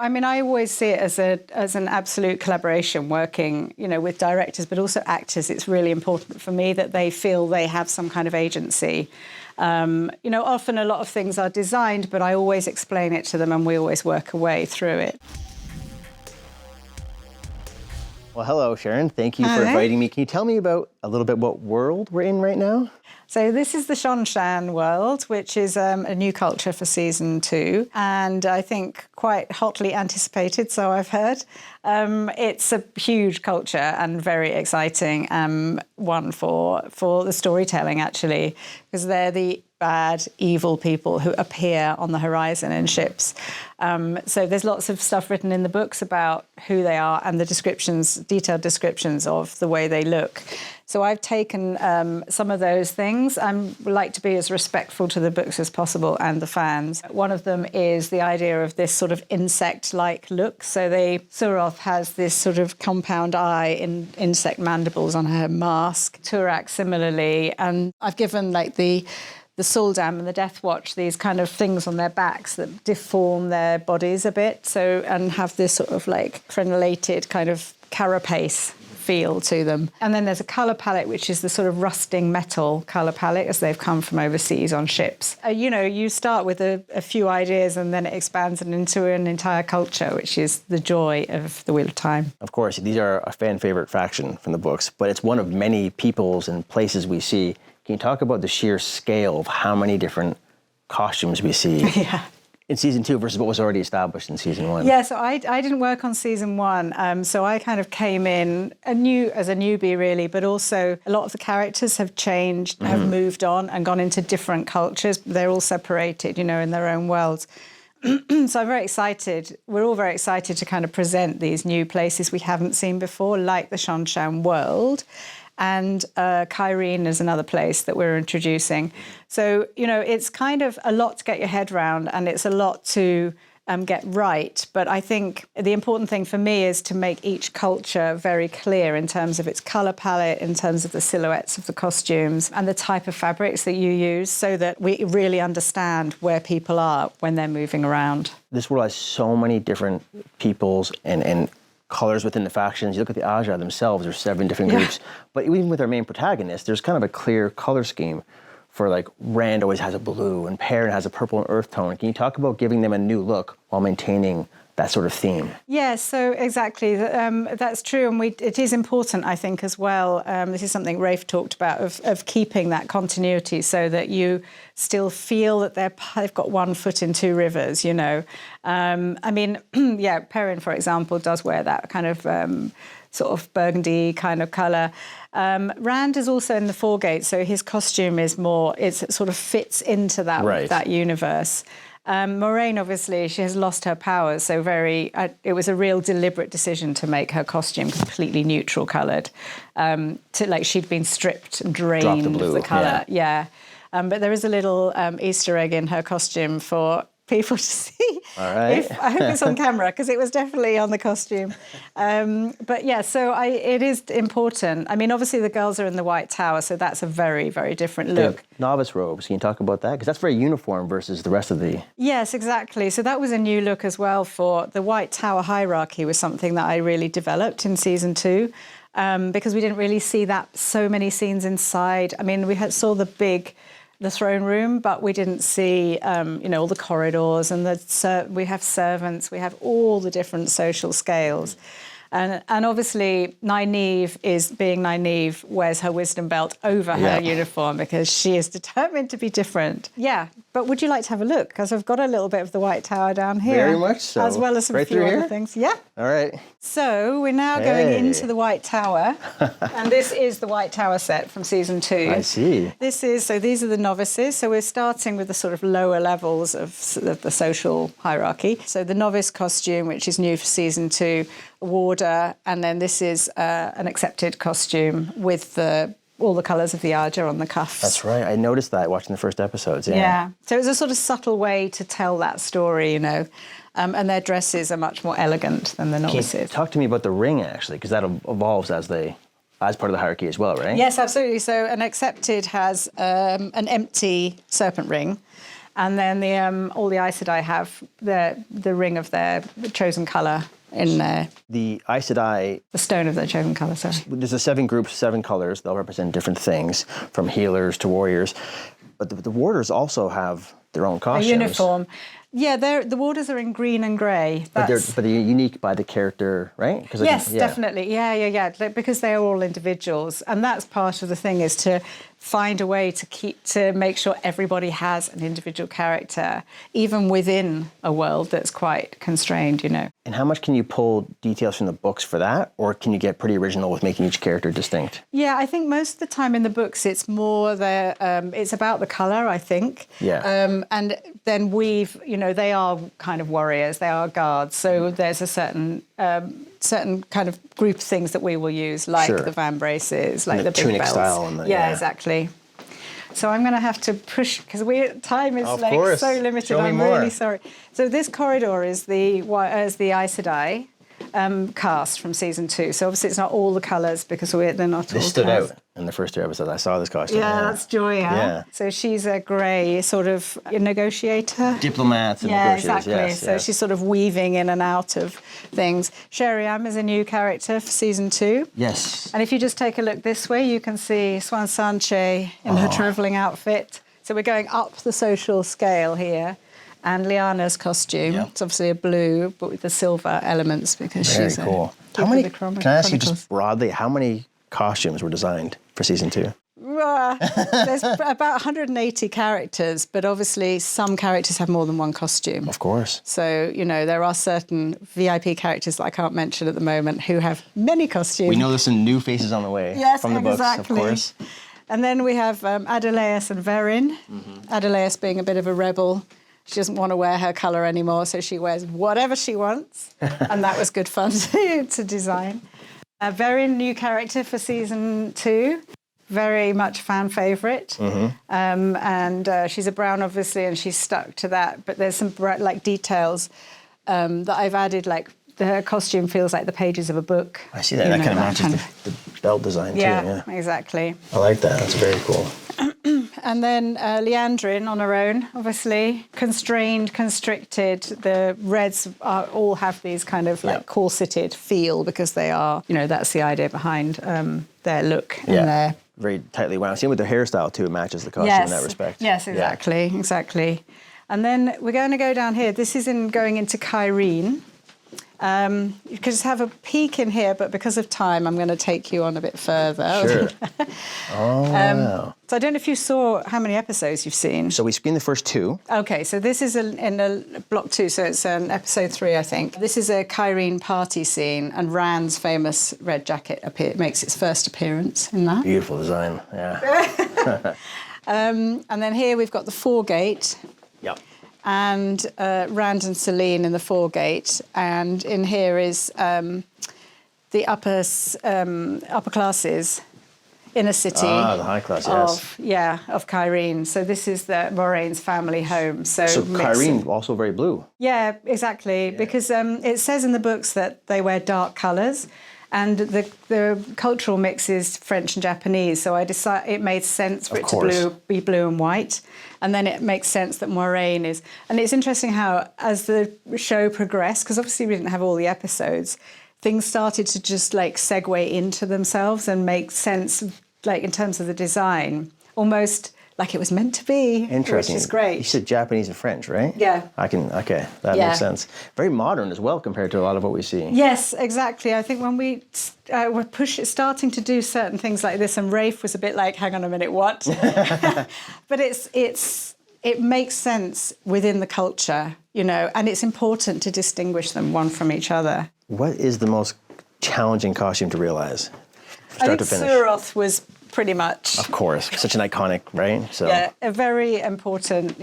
I mean, I always see it as an absolute collaboration, working, with directors, but also actors. It's really important for me that they feel they have some kind of agency. Often a lot of things are designed, but I always explain it to them and we always work a way through it. Well, hello, Sharon. Thank you for inviting me. Can you tell me a little bit what world we're in right now? So this is the Shanshan world, which is a new culture for season 2, and I think quite hotly anticipated, so I've heard. It's a huge culture and very exciting one for the storytelling, actually, because they're the bad, evil people who appear on the horizon in ships. So there's lots of stuff written in the books about who they are and the detailed descriptions of the way they look. So I've taken some of those things. I like to be as respectful to the books as possible and the fans. One of them is the idea of this sort of insect-like look. So Suroth has this sort of compound eye in insect mandibles on her mask. Turak similarly. And I've given the Suldam and the Death Watch these kind of things on their backs that deform their bodies a bit, and have this sort of crenellated kind of carapace feel to them. And then there's a colour palette, which is the sort of rusting metal colour palette as they've come from overseas on ships. You start with a few ideas and then it expands into an entire culture, which is the joy of the Wheel of Time. Of course, these are a fan favorite faction from the books, but it's one of many peoples and places we see. Can you talk about the sheer scale of how many different costumes we see in season 2 versus what was already established in season 1? Yeah, so I didn't work on season 1, so I kind of came in as a newbie, really, but also a lot of the characters have changed, have moved on and gone into different cultures. They're all separated, in their own worlds. So I'm very excited. We're all very excited to kind of present these new places we haven't seen before, like the Shanshan world. And Kyrene is another place that we're introducing. So, it's kind of a lot to get your head around and it's a lot to get right. But I think the important thing for me is to make each culture very clear in terms of its colour palette, in terms of the silhouettes of the costumes and the type of fabrics that you use, so that we really understand where people are when they're moving around. This world has so many different peoples and colors within the factions. You look at the Aja themselves, there's 7 different groups. But even with our main protagonist, there's kind of a clear color scheme for Rand always has a blue and Perrin has a purple and earth tone. Can you talk about giving them a new look while maintaining that sort of theme? Yeah, so exactly. That's true. And it is important, I think, as well. This is something Rafe talked about, of keeping that continuity so that you still feel that they've got one foot in 2 rivers, Perrin, for example, does wear that kind of sort of burgundy kind of colour. Rand is also in the Foregate, so his costume is more, it sort of fits into that universe. Moraine, obviously, she has lost her powers, so it was a real deliberate decision to make her costume completely neutral coloured. She'd been stripped and drained of the colour. Yeah. But there is a little Easter egg in her costume for people to see. All right. I hope it's on camera, because it was definitely on the costume. But yeah, so it is important. I mean, obviously the girls are in the White Tower, so that's a very, very different look. The novice robes, can you talk about that? Because that's very uniform versus the rest of the... Yes, exactly. So that was a new look as well. For the White Tower hierarchy was something that I really developed in season 2. Because we didn't really see so many scenes inside. I mean, we saw the throne room, but we didn't see, all the corridors and we have servants, we have all the different social scales. And obviously, Nynaeve being Nynaeve, wears her wisdom belt over her uniform because she is determined to be different. Yeah, but would you like to have a look? Because I've got a little bit of the White Tower down here. Very much so. As well as some few other things. Yeah. All right. So we're now going into the White Tower. And this is the White Tower set from season 2. I see. These are the novices. So we're starting with the sort of lower levels of the social hierarchy. So the novice costume, which is new for season 2, warder, and then this is an accepted costume with all the colours of the Aja on the cuffs. That's right. I noticed that watching the first episodes. Yeah. So it's a sort of subtle way to tell that story, and their dresses are much more elegant than the novices. Talk to me about the ring, actually, because that evolves as part of the hierarchy as well, right? Yes, absolutely. So an accepted has an empty serpent ring. And then all the Aes Sedai have the ring of their chosen colour in there. The Aes Sedai, The stone of their chosen colour, sorry. there's 7 groups, 7 colors. They'll represent different things, from healers to warriors. But the warders also have their own A costumes. uniform. Yeah, the warders are in green and grey. But they're unique by the character, right? Yes, definitely. Yeah. Because they are all individuals. And that's part of the thing, is to find a way to make sure everybody has an individual character, even within a world that's quite constrained, And how much can you pull details from the books for that? Or can you get pretty original with making each character distinct? Yeah, I think most of the time in the books it's more it's about the colour, I think. Yeah. And then they are kind of warriors, they are guards, so there's a certain kind of group of things that we will use, like Sure. the van braces, like And the the big tunic belts. style and Yeah, exactly. So I'm going to have to push, because time is Of course. so limited. Show me I'm more. really sorry. So this corridor is the Aes Sedai cast from season 2. So obviously it's not all the colours, because they're not all This stood cast. out in the first 2 episodes. I saw this costume. Yeah, that's Joya. Yeah. So she's a grey sort of negotiator. Diplomats and Yeah, negotiators. exactly. Yes, So yes. she's sort of weaving in and out of things. Sheriam is a new character for season 2. Yes. And if you just take a look this way, you can see Swan Sanche in her travelling outfit. So we're going up the social scale here. And Lyanna's costume, Yeah. it's obviously a blue, but with the silver elements, because Very she's cool. Can Can I ask you just broadly, how many costumes were designed for season 2? There's about 180 characters, but obviously some characters have more than one costume. Of course. So, there are certain VIP characters that I can't mention at the moment who have many costumes. We know there's some new faces on the way from the books, of course. And then we have Adelaus and Verin. Adelaus being a bit of a rebel. She doesn't want to wear her colour anymore, so she wears whatever she wants. And that was good fun to design. Verin, new character for season 2. Very much fan favourite. And she's a brown, obviously, and she's stuck to that. But there's some details that I've added, like her costume feels like the pages of a book. I see that. That kind of matches the belt design too. Yeah, exactly. I like that. That's very cool. And then Leandrin on her own, obviously. Constrained, constricted. The Reds all have these kind of corseted feel, because they are, that's the idea behind their look and their... Very tightly wound. Same with their hairstyle too. It matches the costume in that respect. Yes, exactly. And then we're going to go down here. This is going into Kyrene. You could just have a peek in here, but because of time, I'm going to take you on a bit further. Sure. Wow. So I don't know if you saw how many episodes you've seen. So we screened the first 2. Okay, so this is in a block 2, so it's episode 3, I think. This is a Kyrene party scene, and Rand's famous red jacket makes its first appearance in that. Beautiful design. Yeah. And then here we've got the Foregate. Yep. And Rand and Celine in the Foregate, and in here is the upper classes inner city. The high class, yes. Of Kyrene. So this is the Moraine's family home. So Kyrene also very blue. Yeah, exactly. Yeah. Because it says in the books that they wear dark colours. And the cultural mix is French and Japanese, so I decided it made sense for it to be blue and white. And then it makes sense that Moraine is... And it's interesting how, as the show progressed, because obviously we didn't have all the episodes, things started to just, segue into themselves and make sense, in terms of the design, almost like it was meant to be. Interesting. Which is great. You said Japanese and French, right? Yeah. Okay, that makes sense. Very modern as well compared to a lot of what we see. Yes, exactly. I think when we were starting to do certain things like this, and Rafe was a bit like, hang on a minute, what? But it makes sense within the culture, and it's important to distinguish them one from each other. What is the most challenging costume to realize? I think Suroth was pretty much. Of course, such an iconic, right? So. Yeah, a very important,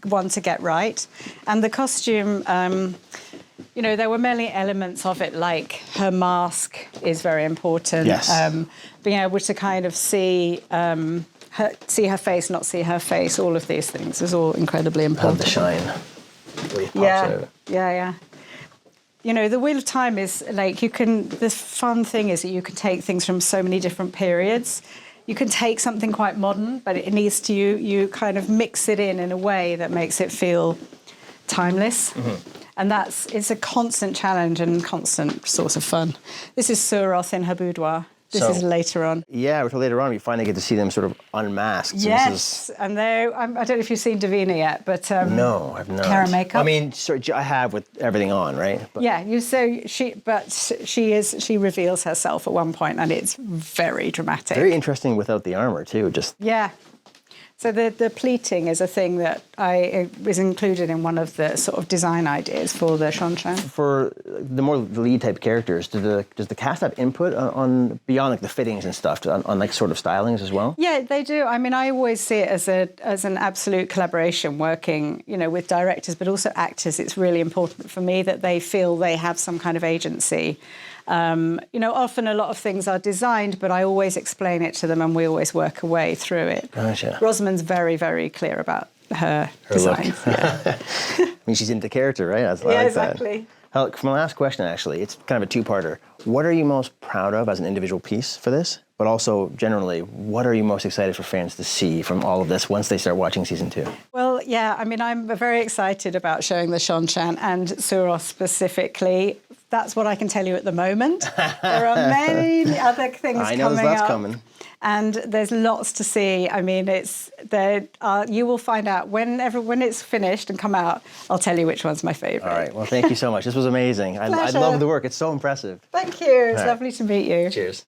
one to get right. And the costume, there were many elements of it, like her mask is very important. Yes. Being able to kind of see her face, not see her face, all of these things is all incredibly important. The shine. Really pops out. Yeah. The Wheel of Time is the fun thing is that you can take things from so many different periods. you can take something quite modern, but it needs to, you kind of mix it in a way that makes it feel timeless. And it's a constant challenge and constant source of fun. This is Suros in her boudoir. This is later on. Yeah, later on we finally get to see them sort of unmasked. Yes, and I don't know if you've seen Davina yet, but no, I've not. Hair and makeup. I mean, sorry, I have with everything on, right? But. Yeah, she reveals herself at one point, and it's very dramatic. Very interesting without the armor too. Yeah. So the pleating is a thing that was included in one of the sort of design ideas for the Shanshan. For the more lead type characters, does the cast have input on beyond like the fittings and stuff on like sort of stylings as well? Yeah, they do. I mean, I always see it as an absolute collaboration, working with directors, but also actors. It's really important for me that they feel they have some kind of agency. Often a lot of things are designed, but I always explain it to them and we always work a way through it. Gotcha. Rosamund's very, very clear about her designs. Yeah. I mean, she's into character, right? Yeah, exactly. For my last question, actually, it's kind of a two-parter. What are you most proud of as an individual piece for this? But also, generally, what are you most excited for fans to see from all of this once they start watching season 2? Well, yeah, I mean, I'm very excited about showing the Shanshan and Suros specifically. That's what I can tell you at the moment. There are many other things coming up. I know there's lots coming. And there's lots to see. I mean, you will find out when it's finished and come out. I'll tell you which one's my favourite. All right. Well, thank you so much. This was amazing. I love the work. It's so impressive. Thank you. It's lovely to meet you. Cheers.